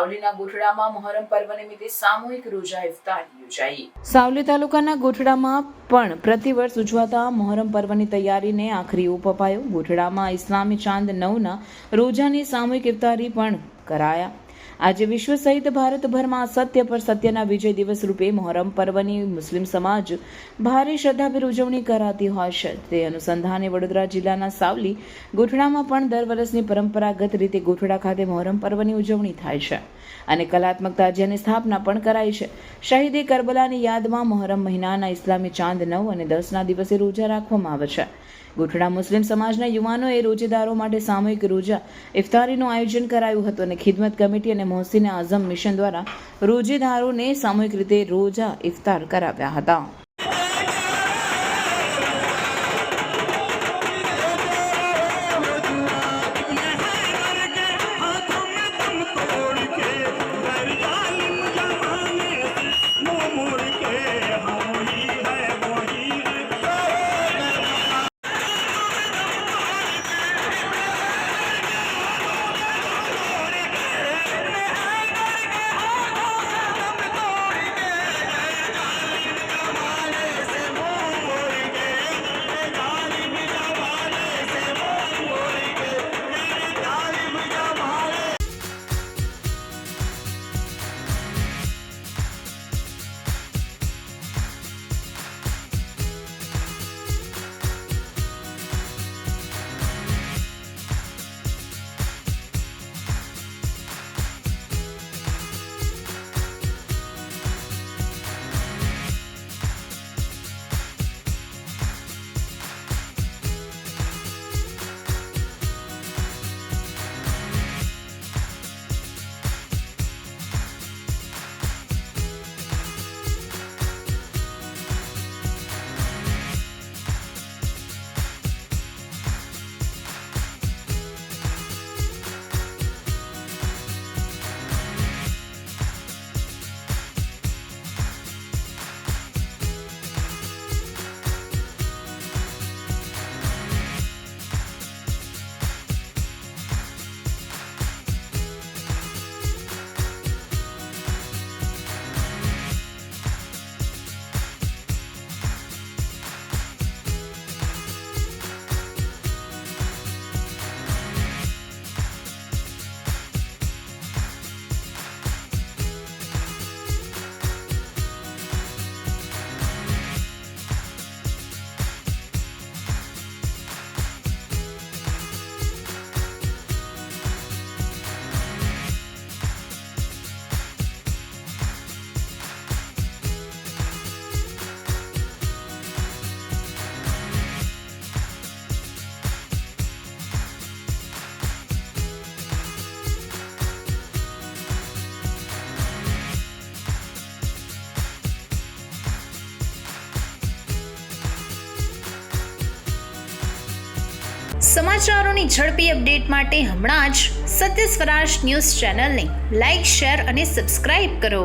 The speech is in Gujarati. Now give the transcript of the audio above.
સાવલીના ગોઠડામાં મોહરમ પર્વ નિમિત્તે સામૂહિક રોજા ઇફતાર યોજાઈ। સાવલી તાલુકાના ગોઠડામાં પણ પ્રતિવર્ષ ઉજવાતા મોહરમ પર્વની તૈયારીને આખરી ઓપ અપાયો। ગોઠડામાં ઇસ્લામી ચાંદ 9ના રોજાની સામૂહિક ઇફતારી પણ કરાયા। આજે વિશ્વ સહિત ભારતભરમાં અસત્ય પર સત્યના વિજય દિવસ રૂપે મોહરમ પર્વની મુસ્લિમ સમાજ ભારે શ્રદ્ધાભેર ઉજવણી કરાતી હોય છે। તે અનુસંધાને વડોદરા જિલ્લાના સાવલી ગોઠડામાં પણ દર વર્ષની પરંપરાગત રીતે ગોઠડા ખાતે મોહરમ પર્વની ઉજવણી થાય છે અને કલાત્મક તાજિયાની સ્થાપના પણ કરાઈ છે। શહીદે કરબલાની યાદમાં મોહરમ મહિનાના ઇસ્લામી ચાંદ 9 અને 10ના દિવસે રોજા રાખવામાં આવે છે। ગોઠડા મુસ્લિમ સમાજના યુવાનોએ રોજેદારો માટે સામૂહિક રોજા ઇફતારીનું આયોજન કરાયું હતું અને ખિદમત કમિટી અને મોહસિન આઝમ મિશન દ્વારા રોજેદારોને સામૂહિક રીતે રોજા ઇફતાર કરાવ્યા હતા। સમાચારોની ઝડપી અપડેટ માટે હમણાં જ સત્ય સ્વરાજ ન્યૂઝ ચેનલને લાઇક, શેર અને સબસ્ક્રાઇબ કરો।